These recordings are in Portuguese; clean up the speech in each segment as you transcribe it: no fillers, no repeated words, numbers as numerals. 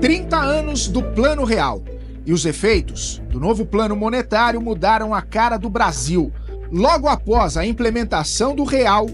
30 anos do Plano Real. E os efeitos do novo plano monetário mudaram a cara do Brasil. Logo após a implementação do real,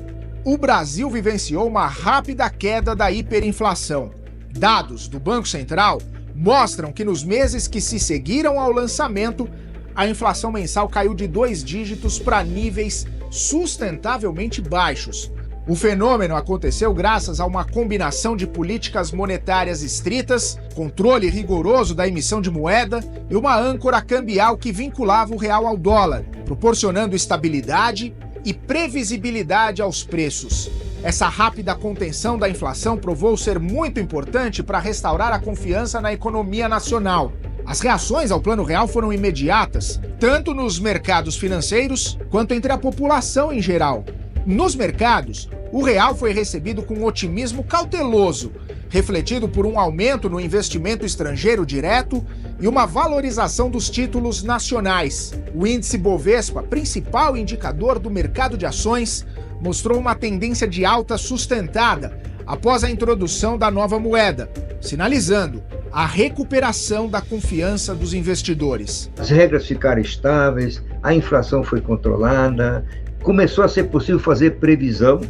o Brasil vivenciou uma rápida queda da hiperinflação. Dados do Banco Central mostram que nos meses que se seguiram ao lançamento, a inflação mensal caiu de 2 dígitos para níveis sustentavelmente baixos. O fenômeno aconteceu graças a uma combinação de políticas monetárias estritas, controle rigoroso da emissão de moeda e uma âncora cambial que vinculava o real ao dólar, proporcionando estabilidade e previsibilidade aos preços. Essa rápida contenção da inflação provou ser muito importante para restaurar a confiança na economia nacional. As reações ao Plano Real foram imediatas, tanto nos mercados financeiros quanto entre a população em geral. Nos mercados, o real foi recebido com otimismo cauteloso, refletido por um aumento no investimento estrangeiro direto e uma valorização dos títulos nacionais. O índice Bovespa, principal indicador do mercado de ações, mostrou uma tendência de alta sustentada após a introdução da nova moeda, sinalizando a recuperação da confiança dos investidores. As regras ficaram estáveis, a inflação foi controlada, começou a ser possível fazer previsão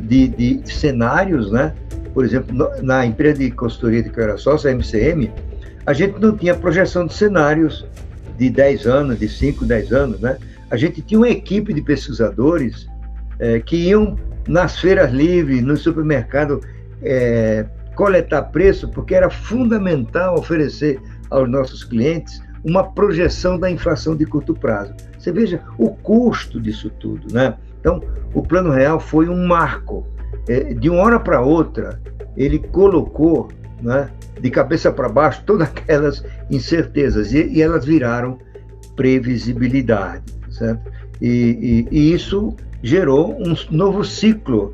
de cenários, né? Por exemplo, na empresa de consultoria de que eu era sócio, a MCM, a gente não tinha projeção de cenários de 10 anos, de 5, 10 anos, né? A gente tinha uma equipe de pesquisadores que iam nas feiras livres, no supermercado, coletar preço, porque era fundamental oferecer aos nossos clientes uma projeção da inflação de curto prazo. Você veja o custo disso tudo, né? Então, o Plano Real foi um marco. De uma hora para outra, ele colocou, né, de cabeça para baixo todas aquelas incertezas e elas viraram previsibilidade, certo? E isso gerou um novo ciclo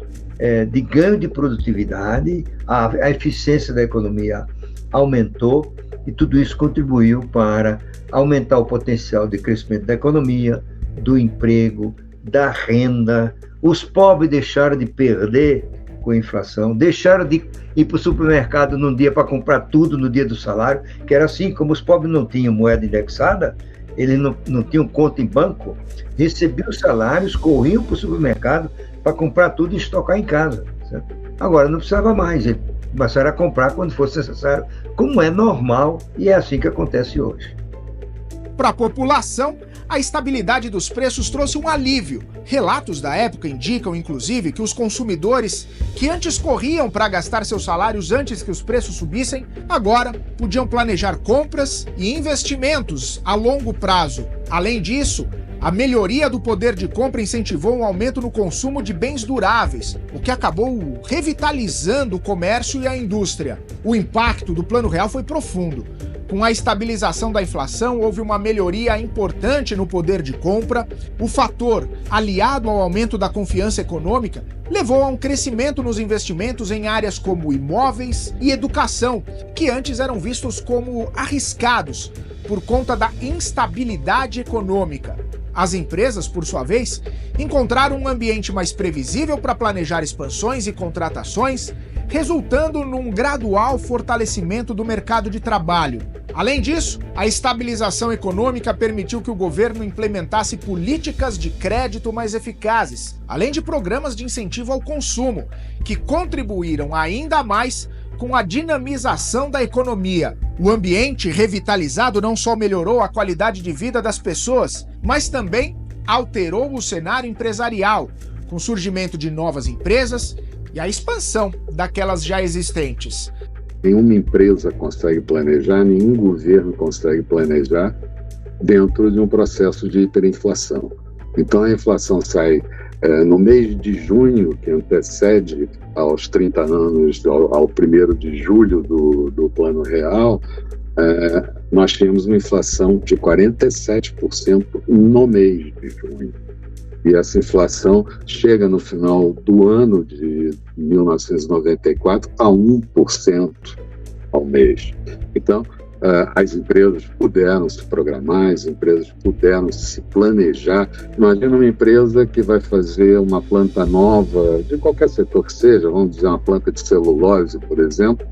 de ganho de produtividade, a eficiência da economia aumentou e tudo isso contribuiu para aumentar o potencial de crescimento da economia, do emprego, da renda. Os pobres deixaram de perder com a inflação, deixaram de ir para o supermercado num dia para comprar tudo no dia do salário, que era assim, como os pobres não tinham moeda indexada, eles não tinham conta em banco, recebiam os salários, corriam para o supermercado para comprar tudo e estocar em casa, certo? Agora não precisava mais, eles passaram a comprar quando fosse necessário, como é normal e é assim que acontece hoje. Para a população, a estabilidade dos preços trouxe um alívio. Relatos da época indicam, inclusive, que os consumidores, que antes corriam para gastar seus salários antes que os preços subissem, agora podiam planejar compras e investimentos a longo prazo. Além disso, a melhoria do poder de compra incentivou um aumento no consumo de bens duráveis, o que acabou revitalizando o comércio e a indústria. O impacto do Plano Real foi profundo. Com a estabilização da inflação, houve uma melhoria importante no poder de compra. O fator, aliado ao aumento da confiança econômica, levou a um crescimento nos investimentos em áreas como imóveis e educação, que antes eram vistos como arriscados por conta da instabilidade econômica. As empresas, por sua vez, encontraram um ambiente mais previsível para planejar expansões e contratações, resultando num gradual fortalecimento do mercado de trabalho. Além disso, a estabilização econômica permitiu que o governo implementasse políticas de crédito mais eficazes, além de programas de incentivo ao consumo, que contribuíram ainda mais com a dinamização da economia. O ambiente revitalizado não só melhorou a qualidade de vida das pessoas, mas também alterou o cenário empresarial, com o surgimento de novas empresas e a expansão daquelas já existentes. Nenhuma empresa consegue planejar, nenhum governo consegue planejar dentro de um processo de hiperinflação. Então a inflação sai no mês de junho, que antecede aos 30 anos, ao 1º de julho do Plano Real, nós tínhamos uma inflação de 47% no mês de junho. E essa inflação chega no final do ano de 1994 a 1% ao mês. Então, as empresas puderam se programar, as empresas puderam se planejar. Imagina uma empresa que vai fazer uma planta nova, de qualquer setor que seja, vamos dizer uma planta de celulose, por exemplo,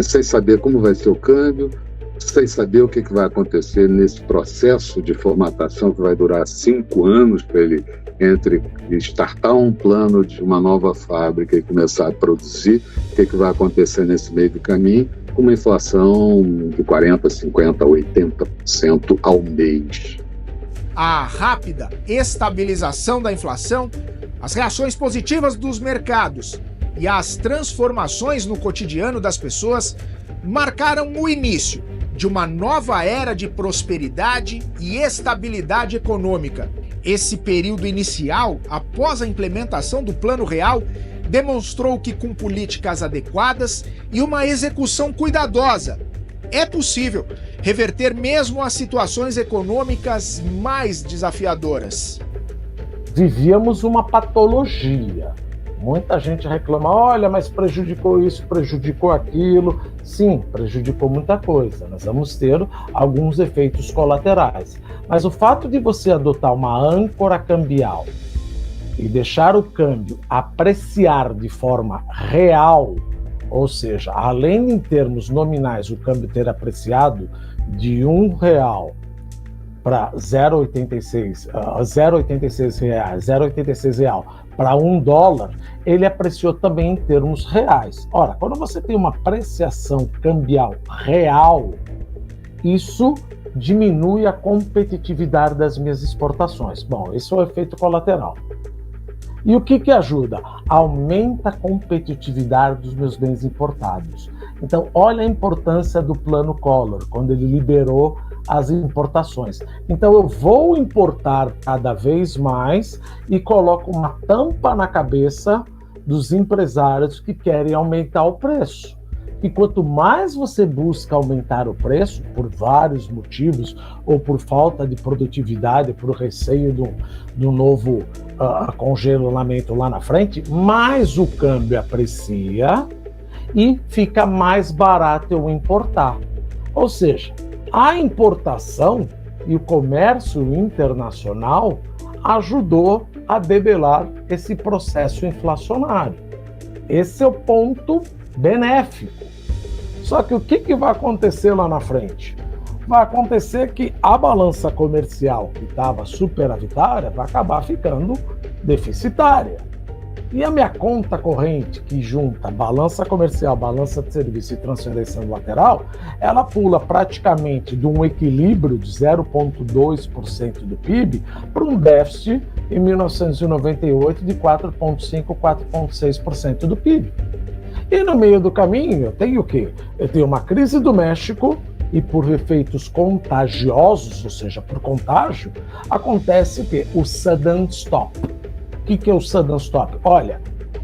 sem saber como vai ser o câmbio, sem saber o que vai acontecer nesse processo de formatação que vai durar 5 anos para ele entre startar um plano de uma nova fábrica e começar a produzir, o que vai acontecer nesse meio do caminho, com uma inflação de 40%, 50%, 80% ao mês. A rápida estabilização da inflação, as reações positivas dos mercados e as transformações no cotidiano das pessoas marcaram o início de uma nova era de prosperidade e estabilidade econômica. Esse período inicial, após a implementação do Plano Real, demonstrou que com políticas adequadas e uma execução cuidadosa, é possível reverter mesmo as situações econômicas mais desafiadoras. Vivíamos uma patologia. Muita gente reclama, olha, mas prejudicou isso, prejudicou aquilo. Sim, prejudicou muita coisa. Nós vamos ter alguns efeitos colaterais. Mas o fato de você adotar uma âncora cambial e deixar o câmbio apreciar de forma real, ou seja, além de em termos nominais o câmbio ter apreciado de R$1 para 0,86 real para $1, ele apreciou também em termos reais. Ora, quando você tem uma apreciação cambial real, isso diminui a competitividade das minhas exportações. Bom, esse é o efeito colateral. E o que ajuda? Aumenta a competitividade dos meus bens importados. Então, olha a importância do Plano Collor, quando ele liberou as importações. Então, eu vou importar cada vez mais e coloco uma tampa na cabeça dos empresários que querem aumentar o preço. E quanto mais você busca aumentar o preço, por vários motivos, ou por falta de produtividade, por receio do novo congelamento lá na frente, mais o câmbio aprecia e fica mais barato eu importar. Ou seja, a importação e o comércio internacional ajudou a debelar esse processo inflacionário. Esse é o ponto benéfico. Só que o que vai acontecer lá na frente? Vai acontecer que a balança comercial que estava superavitária vai acabar ficando deficitária. E a minha conta corrente, que junta balança comercial, balança de serviço e transferência lateral, ela pula praticamente de um equilíbrio de 0,2% do PIB para um déficit em 1998 de 4,5%, 4,6% do PIB. E no meio do caminho eu tenho o quê? Eu tenho uma crise do México e por efeitos contagiosos, ou seja, por contágio, acontece o quê? O sudden stop. O que é o sudden stop? Olha,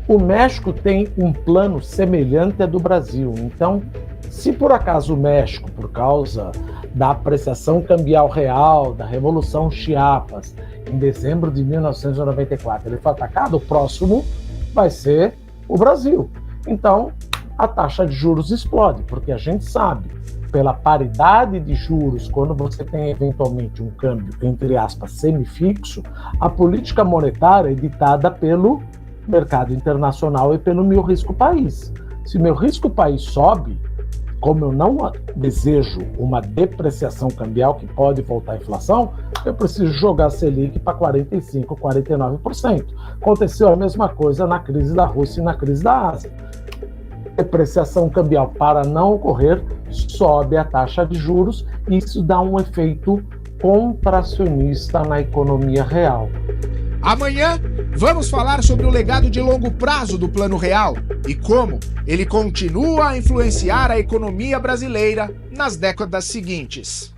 o México tem um plano semelhante ao do Brasil. Então, se por acaso o México, por causa da apreciação cambial real, da Revolução Chiapas, em dezembro de 1994, ele foi atacado, o próximo vai ser o Brasil. Então, a taxa de juros explode, porque a gente sabe, pela paridade de juros, quando você tem eventualmente um câmbio, entre aspas, semifixo, a política monetária é ditada pelo mercado internacional e pelo meu risco país. Se meu risco país sobe, como eu não desejo uma depreciação cambial que pode voltar à inflação, eu preciso jogar a Selic para 45%, 49%. Aconteceu a mesma coisa na crise da Rússia e na crise da Ásia. Depreciação cambial, para não ocorrer, sobe a taxa de juros e isso dá um efeito contracionista na economia real. Amanhã, vamos falar sobre o legado de longo prazo do Plano Real e como ele continua a influenciar a economia brasileira nas décadas seguintes.